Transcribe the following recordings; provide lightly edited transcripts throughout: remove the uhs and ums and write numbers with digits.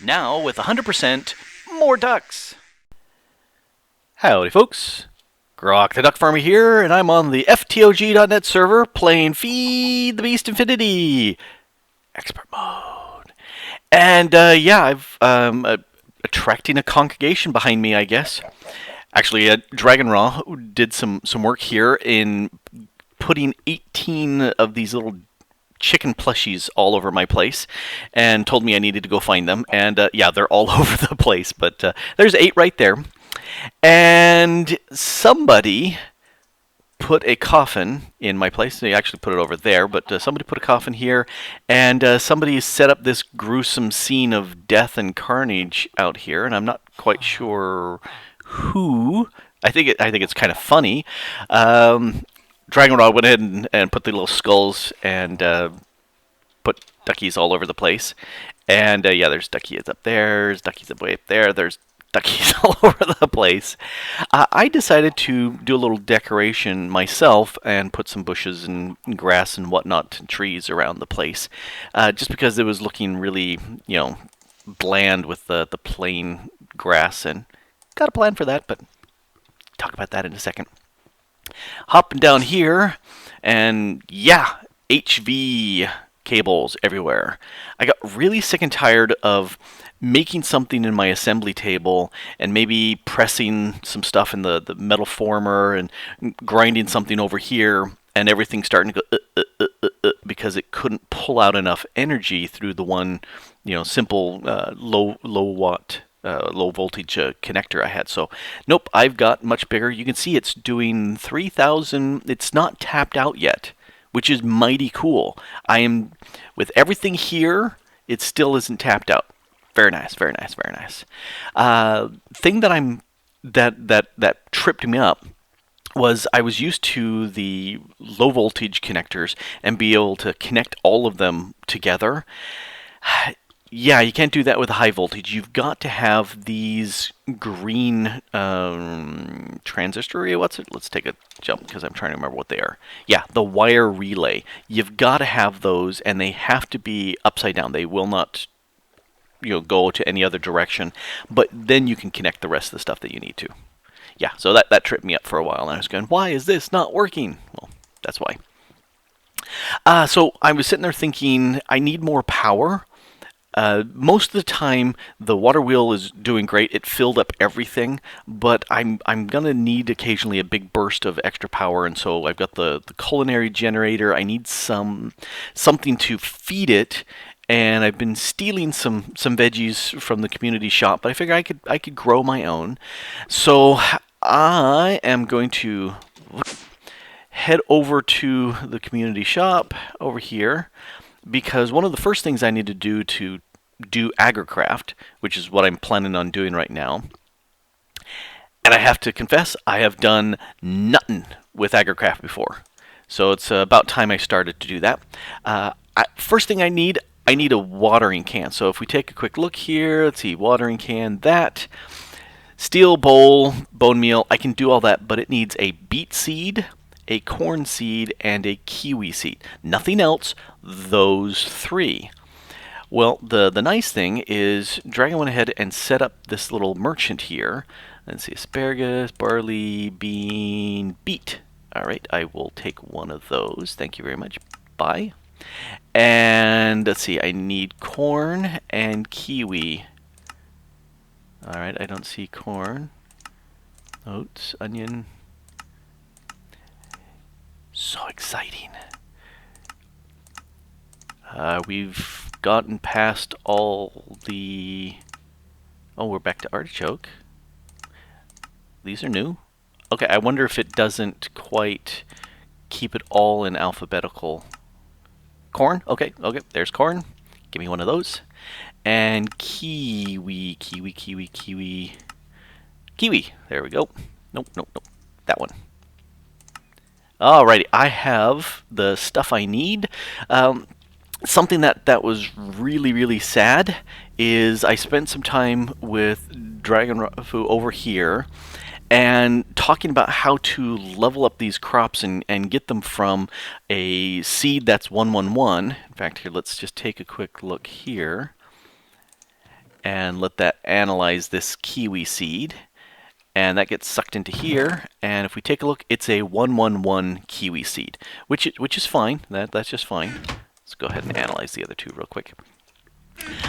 Now with 100% more ducks. Howdy folks, Grok the DuckFarmer here, and I'm on the FTOG.net server playing Feed the Beast Infinity Expert Mode. And yeah, I've attracting a congregation behind me, I guess. Actually, Dragon Raw did some work here in putting 18 of these little chicken plushies all over my place and told me I needed to go find them. And yeah, they're all over the place, but there's 8 right there. And somebody put a coffin in my place. They actually put it over there, but somebody put a coffin here, and somebody set up this gruesome scene of death and carnage out here, and I'm not quite sure who. I think it's kind of funny. Dragon Rod went ahead and put the little skulls and put duckies all over the place. And yeah, there's duckies up there, there's duckies way up there, there's duckies all over the place. I decided to do a little decoration myself and put some bushes and grass and whatnot, and trees around the place, just because it was looking really, bland with the plain grass, and got a plan for that, but talk about that in a second. Hopping down here, and yeah, HV cables everywhere. I got really sick and tired of making something in my assembly table and maybe pressing some stuff in the metal former and grinding something over here and everything starting to go because it couldn't pull out enough energy through the one simple low voltage connector I had. So nope, I've got much bigger. You can see it's doing 3,000. It's not tapped out yet, which is mighty cool. I am with everything here. It still isn't tapped out. Very nice, very nice, very nice. Thing that tripped me up was I was used to the low voltage connectors and be able to connect all of them together. Yeah, you can't do that with a high voltage. You've got to have these green transistor. What's it? Let's take a jump because I'm trying to remember what they are. Yeah, the wire relay. You've got to have those, and they have to be upside down. They will not go to any other direction, but then you can connect the rest of the stuff that you need to. Yeah, so that tripped me up for a while, and I was going, why is this not working? Well, that's why. So I was sitting there thinking, I need more power. Most of the time, the Waterwheel is doing great. It filled up everything, but I'm gonna need occasionally a big burst of extra power, and so I've got the culinary generator. I need something to feed it. And I've been stealing some veggies from the community shop, but I figure I could grow my own. So I am going to head over to the community shop over here, because one of the first things I need to do Agricraft, which is what I'm planning on doing right now. And I have to confess, I have done nothing with Agricraft before. So it's about time I started to do that. First thing I need a watering can. So if we take a quick look here, let's see, watering can, that, steel bowl, bone meal, I can do all that, but it needs a beet seed, a corn seed, and a kiwi seed. Nothing else, those 3. Well, the nice thing is Dragon went ahead and set up this little merchant here. Let's see, asparagus, barley, bean, beet. All right, I will take one of those. Thank you very much. Bye. And let's see, I need corn and kiwi. Alright, I don't see corn. Oats, onion. So exciting. We've gotten past all the... Oh, we're back to artichoke. These are new. Okay, I wonder if it doesn't quite keep it all in alphabetical... Corn, okay, there's corn. Give me one of those. And kiwi. Kiwi. There we go. Nope. That one. Alrighty, I have the stuff I need. Something that was really sad is I spent some time with Dragon Rafu over here, and talking about how to level up these crops and get them from a seed that's 111. In fact, here, let's just take a quick look here. and let that analyze this kiwi seed. And that gets sucked into here. And if we take a look, it's a 111 kiwi seed, which is fine. That's just fine. Let's go ahead and analyze the other two real quick.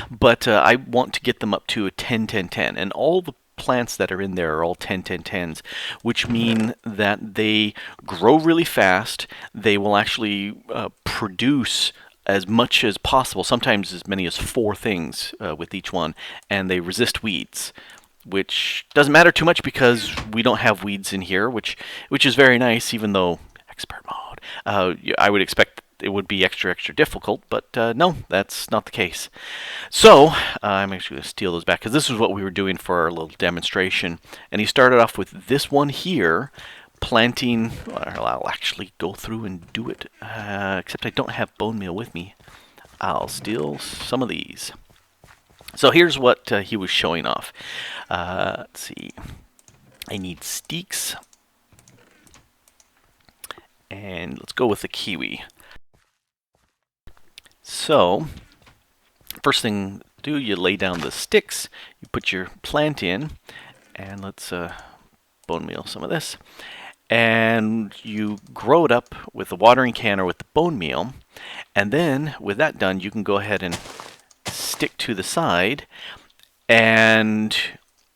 But I want to get them up to a 10-10-10, and all the plants that are in there are all 10-10-10s, which mean that they grow really fast. They will actually produce as much as possible, sometimes as many as 4 things with each one, and they resist weeds, which doesn't matter too much because we don't have weeds in here, which is very nice, even though expert mode. I would expect it would be extra difficult, but no, that's not the case. So I'm actually going to steal those back because this is what we were doing for our little demonstration. And he started off with this one here, planting. I'll actually go through and do it, except I don't have bone meal with me. I'll steal some of these. So here's what he was showing off. Let's see. I need steaks. And let's go with the kiwi. So, first thing to do, you lay down the sticks, you put your plant in, and let's bone meal some of this. And you grow it up with the watering can or with the bone meal. And then, with that done, you can go ahead and stick to the side. And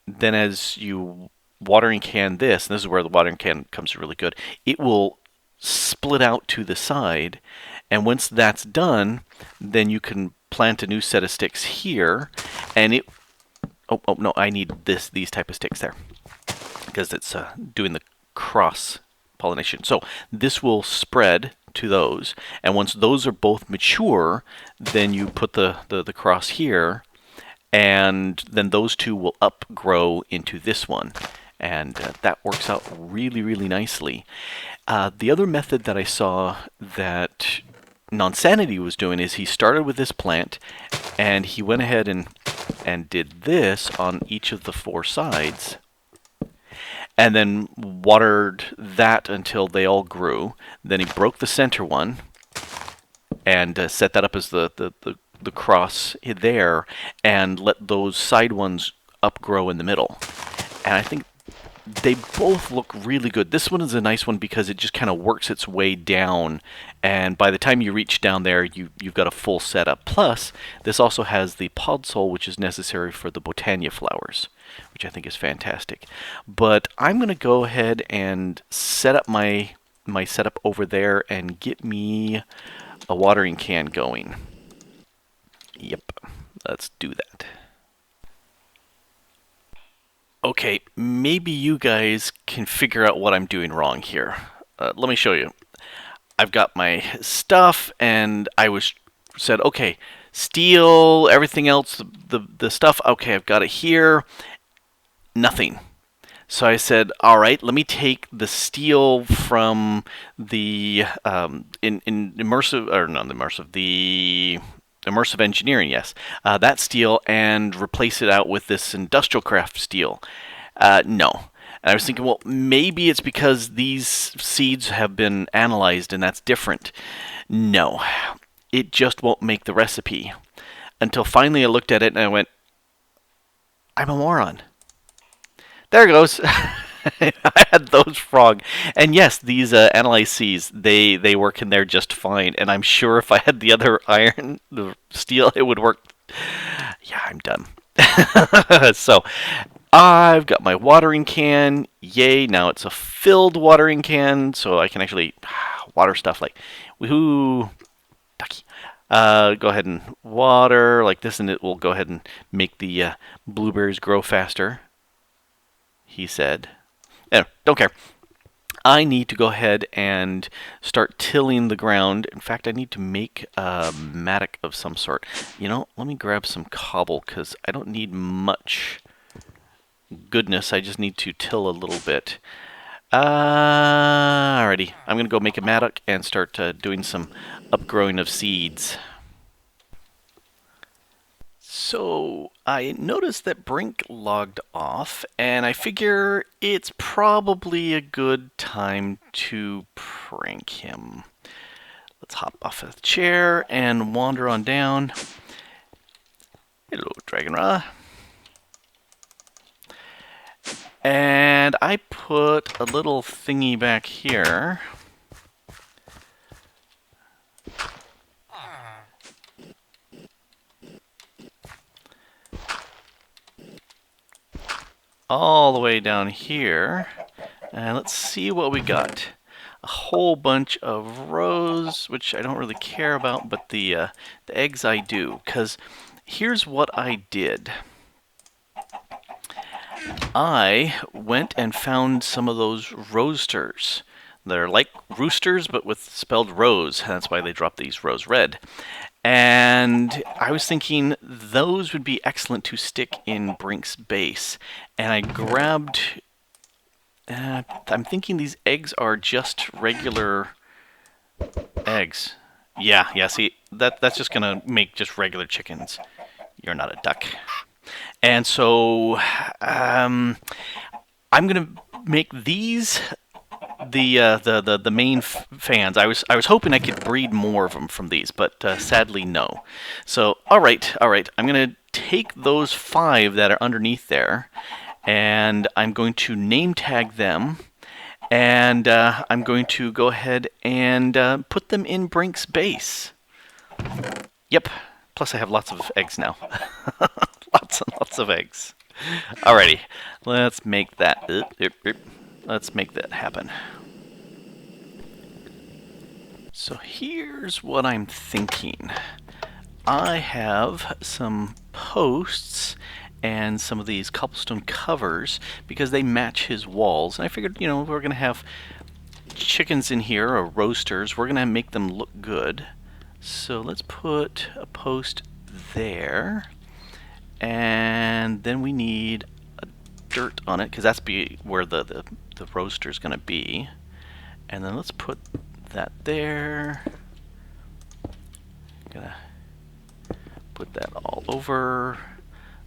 then as you watering can this, and this is where the watering can comes really good, it will split out to the side. And once that's done, then you can plant a new set of sticks here, and it. Oh no, I need these type of sticks there because it's doing the cross pollination. So this will spread to those, and once those are both mature, then you put the cross here, and then those two will upgrow into this one, and that works out really nicely. The other method that I saw that Nonsanity was doing is he started with this plant, and he went ahead and did this on each of the 4 sides, and then watered that until they all grew. Then he broke the center one and set that up as the cross there, and let those side ones upgrow in the middle. And I think they both look really good. This one is a nice one because it just kind of works its way down, and by the time you reach down there, you've got a full setup. Plus, this also has the pod sole, which is necessary for the Botania flowers, which I think is fantastic. But I'm going to go ahead and set up my setup over there and get me a watering can going. Yep, let's do that. Okay, maybe you guys can figure out what I'm doing wrong here. Let me show you. I've got my stuff, and I said, okay, steel, everything else, the stuff, okay, I've got it here. Nothing. So I said, all right, let me take the steel from the immersive engineering, yes, that steel, and replace it out with this industrial craft steel. No. And I was thinking, well, maybe it's because these seeds have been analyzed and that's different. No. It just won't make the recipe. Until finally I looked at it and I went, I'm a moron. There it goes. I had those wrong. And yes, these analyzed seeds, they work in there just fine. And I'm sure if I had the other iron, the steel, it would work. Yeah, I'm done. So, I've got my watering can. Yay, now it's a filled watering can, so I can actually water stuff like, woohoo, ducky. Go ahead and water like this, and it will go ahead and make the blueberries grow faster, he said. Don't care. I need to go ahead and start tilling the ground. In fact, I need to make a mattock of some sort. You know, let me grab some cobble, because I don't need much goodness. I just need to till a little bit. Alrighty. I'm going to go make a mattock and start doing some upgrowing of seeds. So I noticed that Brink logged off, and I figure it's probably a good time to prank him. Let's hop off of the chair and wander on down. Hello, Dragon Ra. And I put a little thingy back here. All the way down here. And let's see what we got. A whole bunch of rows, which I don't really care about, but the eggs I do. Because here's what I did. I went and found some of those roasters. They're like roosters, but with spelled rose. That's why they dropped these rose red. And I was thinking those would be excellent to stick in Brink's base. And I grabbed... I'm thinking these eggs are just regular eggs. Yeah, see, that's just going to make just regular chickens. You're not a duck. And so I'm going to make these the main fans. I was hoping I could breed more of them from these, but sadly no. So all right. I'm going to take those 5 that are underneath there, and I'm going to name tag them, and I'm going to go ahead and put them in Brink's base. Yep. Plus I have lots of eggs now. Lots and lots of eggs. Alrighty, let's make that. Let's make that happen. So here's what I'm thinking. I have some posts and some of these cobblestone covers because they match his walls. And I figured, we're going to have chickens in here, or roasters. We're going to make them look good. So let's put a post there. And then we need a dirt on it, because that's where the roaster's going to be. And then let's put that there. Gonna put that all over,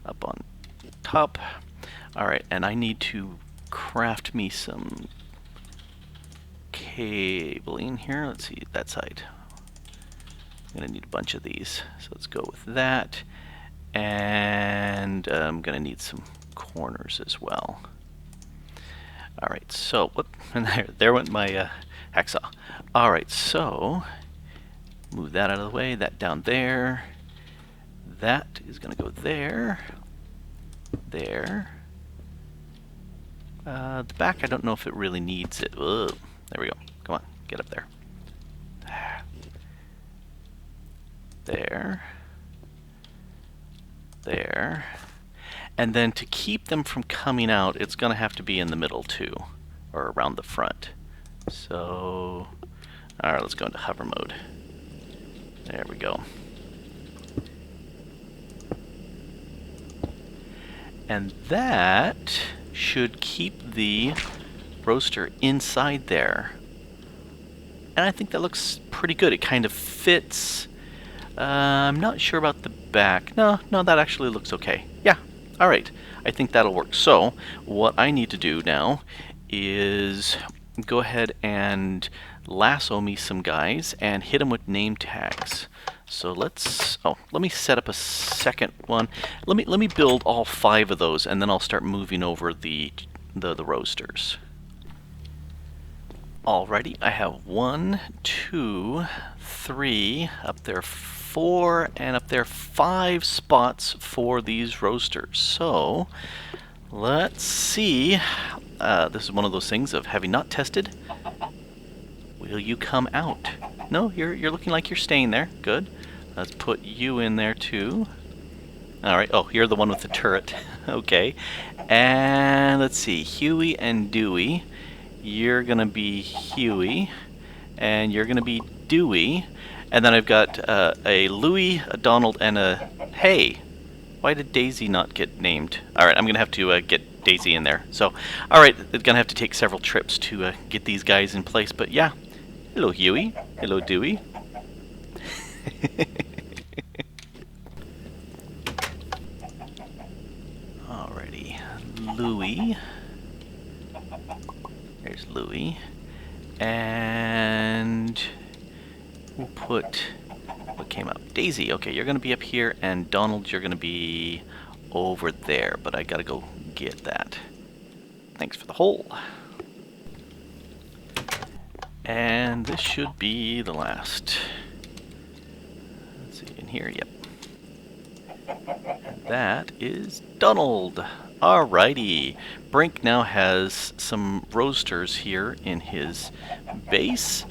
up on top. Alright, and I need to craft me some cabling here. Let's see, that side. I'm going to need a bunch of these. So let's go with that. And I'm going to need some corners as well. Alright, so, whoop, and there went my hacksaw. Alright, so, move that out of the way, that down there. That is going to go there. There. The back, I don't know if it really needs it. Ugh. There we go. Come on, get up there. There. There. And then to keep them from coming out, it's going to have to be in the middle too, or around the front. So, alright, let's go into hover mode. There we go. And that should keep the roaster inside there. And I think that looks pretty good. It kind of fits. I'm not sure about the back. No, that actually looks okay. Yeah, alright. I think that'll work. So, what I need to do now is go ahead and lasso me some guys and hit them with name tags. So let me set up a second one. Let me build all 5 of those, and then I'll start moving over the roasters. Alrighty, I have 1, 2, 3, up there 4, and up there 5 spots for these roasters. So, let's see. This is one of those things of having not tested. Will you come out? No, you're looking like you're staying there. Good. Let's put you in there too. Alright, oh, you're the one with the turret. Okay. And let's see, Huey and Dewey. You're gonna be Huey, and you're gonna be Dewey, and then I've got a Louie, a Donald, and a Hey. Why did Daisy not get named? Alright, I'm gonna have to get Daisy in there. So, alright, it's gonna have to take several trips to get these guys in place, but yeah. Hello Huey, hello Dewey. Alrighty, Louie. There's Louie. And we'll put what came up. Daisy, okay, you're gonna be up here, and Donald, you're gonna be over there, but I gotta go get that. Thanks for the hole. And this should be the last. Let's see, in here, yep. And that is Donald. Alrighty. Brink now has some roasters here in his base.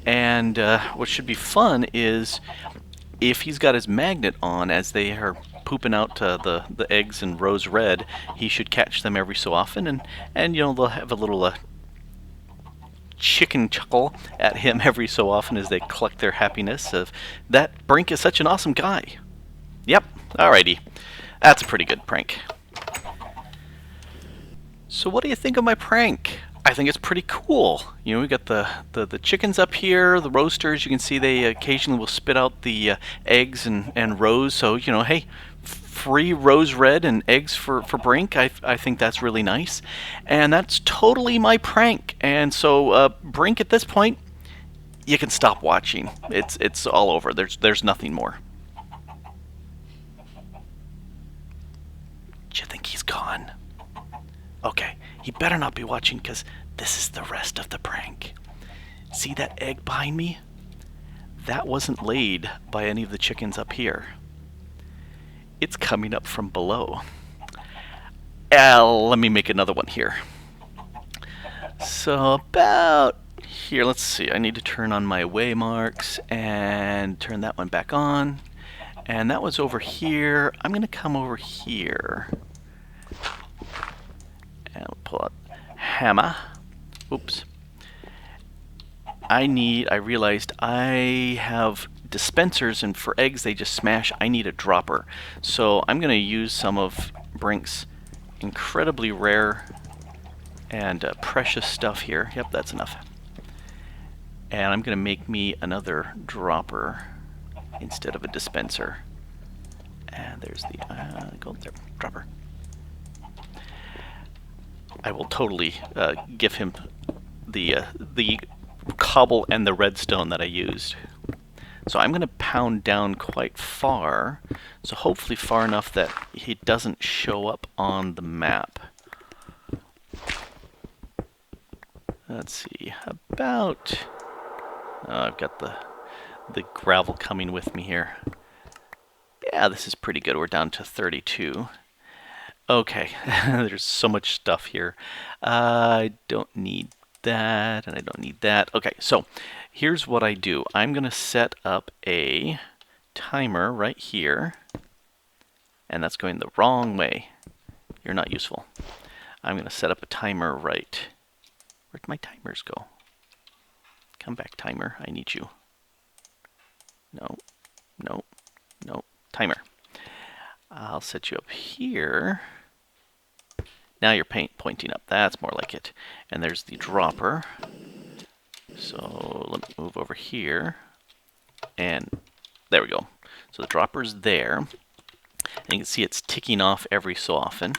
And what should be fun is if he's got his magnet on as they are pooping out the eggs and rose red, he should catch them every so often. And you know, they'll have a little chicken chuckle at him every so often as they collect their happiness of that Brink is such an awesome guy. Yep, alrighty. That's a pretty good prank. So what do you think of my prank? I think it's pretty cool. You know, we got the chickens up here, the roasters. You can see they occasionally will spit out the eggs and roes. So, you know, hey, free rose red and eggs for Brink. I think that's really nice. And that's totally my prank. And so, Brink, at this point, you can stop watching. It's all over. There's nothing more. Do you think he's gone? Okay, he better not be watching because this is the rest of the prank. See that egg behind me? That wasn't laid by any of the chickens up here. It's coming up from below. Let me make another one here. So about here, let's see. I need to turn on my waymarks and turn that one back on. And that was over here. I'm going to come over here. And we'll pull out hammer. Oops. I realized I have dispensers, and for eggs they just smash. I need a dropper. So I'm going to use some of Brink's incredibly rare and precious stuff here. Yep, that's enough. And I'm going to make me another dropper instead of a dispenser. And there's the gold there, dropper. I will totally give him the cobble and the redstone that I used. So I'm going to pound down quite far, so hopefully far enough that he doesn't show up on the map. Let's see, about... I've got the gravel coming with me here. Yeah, this is pretty good. We're down to 32. Okay, there's so much stuff here. I don't need that, and I don't need that. Okay, so here's what I do. I'm going to set up a timer right here, and that's going the wrong way. You're not useful. I'm going to set up a timer right... Where'd my timers go? Come back, timer. I need you. No, no, no. Timer. I'll set you up here. Now you're pointing up. That's more like it. And there's the dropper. So let me move over here. And there we go. So the dropper's there. And you can see it's ticking off every so often.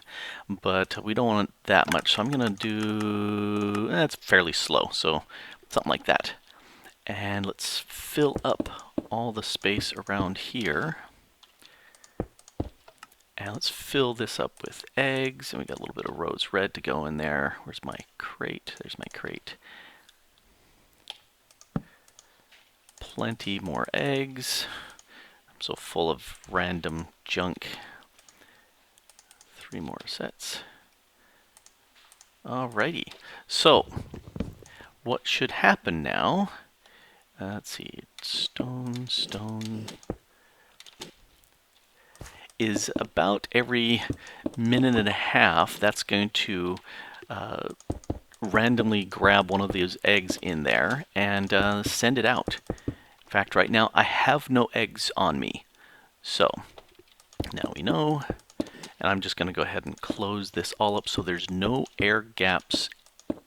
But we don't want it that much. So I'm going to do... It's fairly slow. So something like that. And let's fill up all the space around here. And let's fill this up with eggs. And we got a little bit of rose red to go in there. Where's my crate? There's my crate. Plenty more eggs. I'm so full of random junk. 3 more sets. Alrighty. So, what should happen now? Let's see. Stone, stone... is about every minute and a half, that's going to randomly grab one of those eggs in there and send it out. In fact, right now I have no eggs on me. So now we know, and I'm just going to go ahead and close this all up so there's no air gaps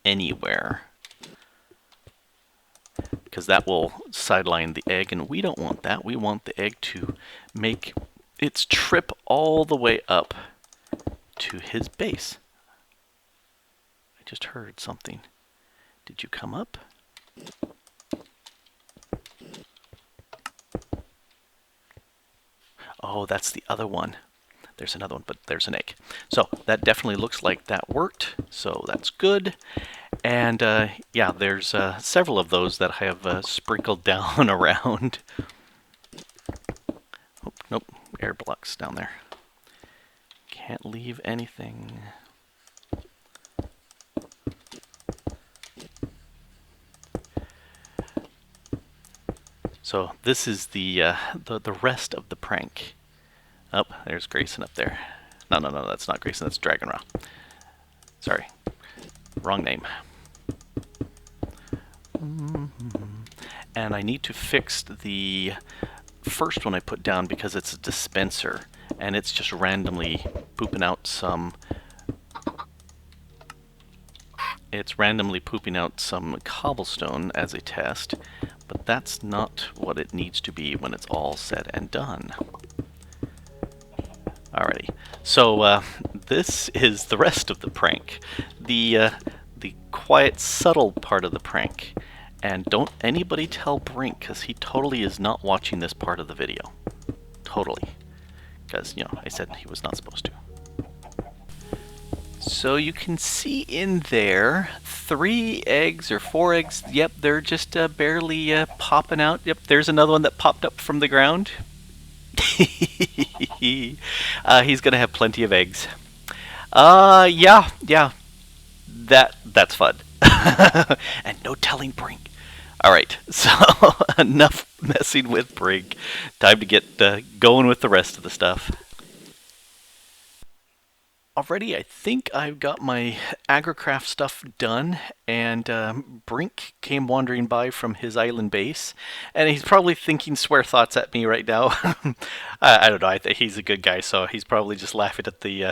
anywhere, because that will sideline the egg, and we don't want that. We want the egg to make its trip all the way up to his base. I just heard something. Did you come up? Oh, that's the other one. There's another one, but there's an egg. So that definitely looks like that worked, so that's good. And yeah, there's several of those that I have sprinkled down around. Oh, nope, air blocks down there. Can't leave anything. So this is the rest of the prank. Oh, there's Grayson up there. No, that's not Grayson, that's Dragon Raw. Sorry, wrong name. And I need to fix the first one I put down because it's a dispenser, and it's just randomly pooping out some... It's randomly pooping out some cobblestone as a test, but that's not what it needs to be when it's all said and done. Alrighty, so this is the rest of the prank. The quiet, subtle part of the prank. And don't anybody tell Brink, because he totally is not watching this part of the video. Totally. Because, you know, I said he was not supposed to. So you can see in there 3 eggs or 4 eggs. Yep, they're just barely popping out. Yep, there's another one that popped up from the ground. He's going to have plenty of eggs. Yeah. That's fun. And no telling Brink. Alright, so enough messing with Brink. Time to get going with the rest of the stuff. Already, I think I've got my Agricraft stuff done, and Brink came wandering by from his island base, and he's probably thinking swear thoughts at me right now. I don't know, I think he's a good guy, so he's probably just laughing at the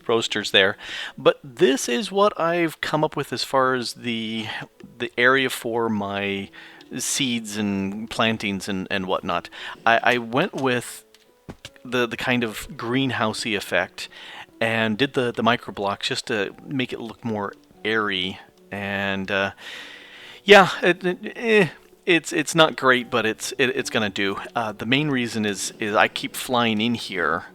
roasters there. But this is what I've come up with as far as the area for my seeds and plantings and whatnot. I went with the kind of greenhousey effect, and did the micro blocks just to make it look more airy. And yeah, it's not great, but it's gonna do. The main reason is I keep flying in here,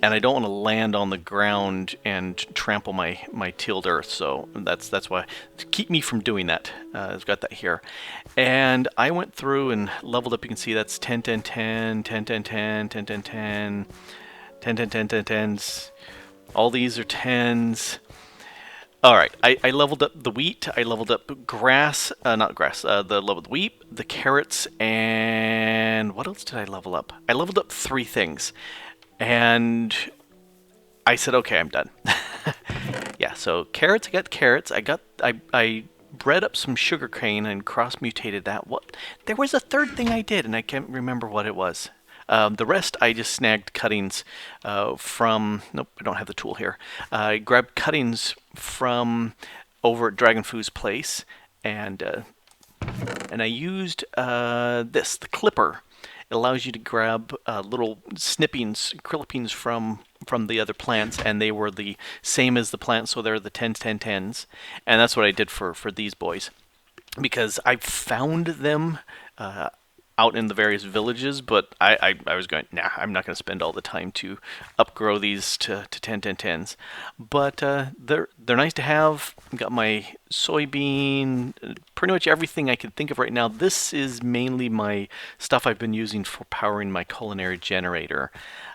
and I don't want to land on the ground and trample my tilled earth. So that's why, to keep me from doing that. I've got that here, and I went through and leveled up. You can see that's 10 10 10 10 10 10 10 10 10 10 10 10 10 10s. All these are 10s. Alright, I leveled up the wheat, I leveled up grass, not grass, the leveled wheat, the carrots, and what else did I level up? I leveled up 3 things, and I said, okay, I'm done. Yeah, so carrots, I got carrots, I bred up some sugarcane and cross-mutated that. What? There was a third thing I did, and I can't remember what it was. The rest, I just snagged cuttings from... Nope, I don't have the tool here. I grabbed cuttings from over at Dragon Foo's place, and I used this, the clipper. It allows you to grab little snippings, clippings from the other plants, and they were the same as the plants, so they're the 10 10 10s. And that's what I did for these boys, because I found them out in the various villages, but I was going, nah, I'm not going to spend all the time to upgrow these to 10 10 10s. But they're nice to have. Got my soybean, pretty much everything I can think of right now. This is mainly my stuff I've been using for powering my culinary generator.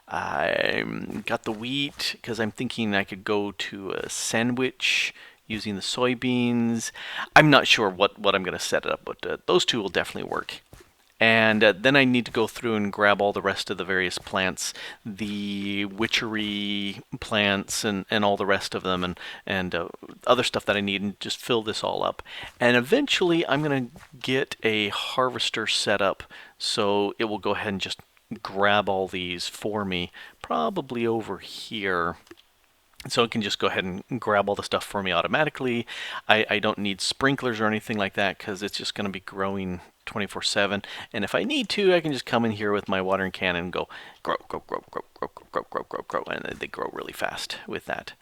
I got the wheat because I'm thinking I could go to a sandwich using the soybeans. I'm not sure what I'm going to set it up, but those two will definitely work. And then I need to go through and grab all the rest of the various plants, the witchery plants and all the rest of them, and other stuff that I need, and just fill this all up. And eventually I'm going to get a harvester set up so it will go ahead and just grab all these for me, probably over here. So it can just go ahead and grab all the stuff for me automatically. I don't need sprinklers or anything like that because it's just going to be growing 24/7. And if I need to, I can just come in here with my watering can and go grow, grow, grow, grow, grow, grow, grow, grow, grow, and they grow really fast with that.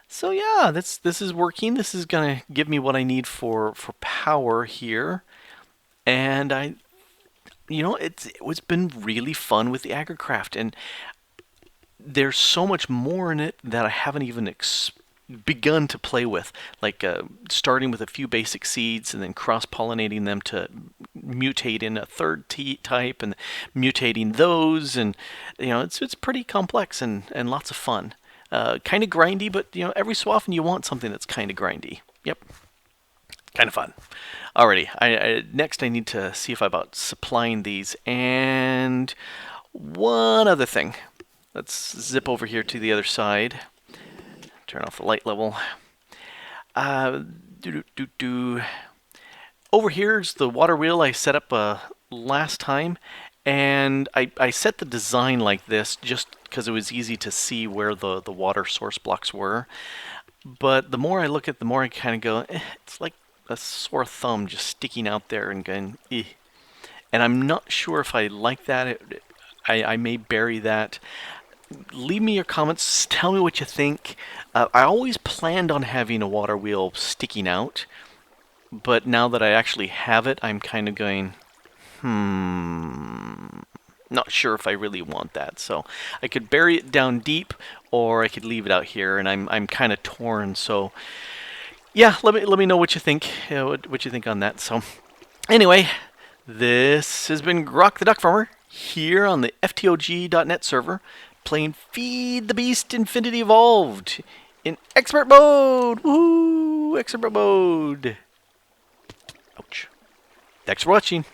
So yeah, this is working. This is going to give me what I need for power here. And it's been really fun with the Agricraft, and there's so much more in it that I haven't even begun to play with, like starting with a few basic seeds and then cross-pollinating them to mutate in a third type and mutating those, and it's pretty complex and lots of fun. Kind of grindy, but every so often you want something that's kind of grindy. Yep, kind of fun. Alrighty, next I need to see if I'm about supplying these, and one other thing. Let's zip over here to the other side. Turn off the light level. Over here's the water wheel I set up last time, and I set the design like this just because it was easy to see where the water source blocks were. But the more I look at it, the more I kind of go, it's like a sore thumb just sticking out there and going, eh. And I'm not sure if I like that. I may bury that. Leave me your comments. Tell me what you think. I always planned on having a water wheel sticking out, but now that I actually have it, I'm kind of going, not sure if I really want that. So I could bury it down deep, or I could leave it out here, and I'm kind of torn. So yeah, let me know what you think. What you think on that. So anyway, this has been Grok the Duck Farmer here on the FTOG.net server, playing Feed the Beast Infinity Evolved in expert mode. Woohoo! Expert mode. Ouch. Thanks for watching.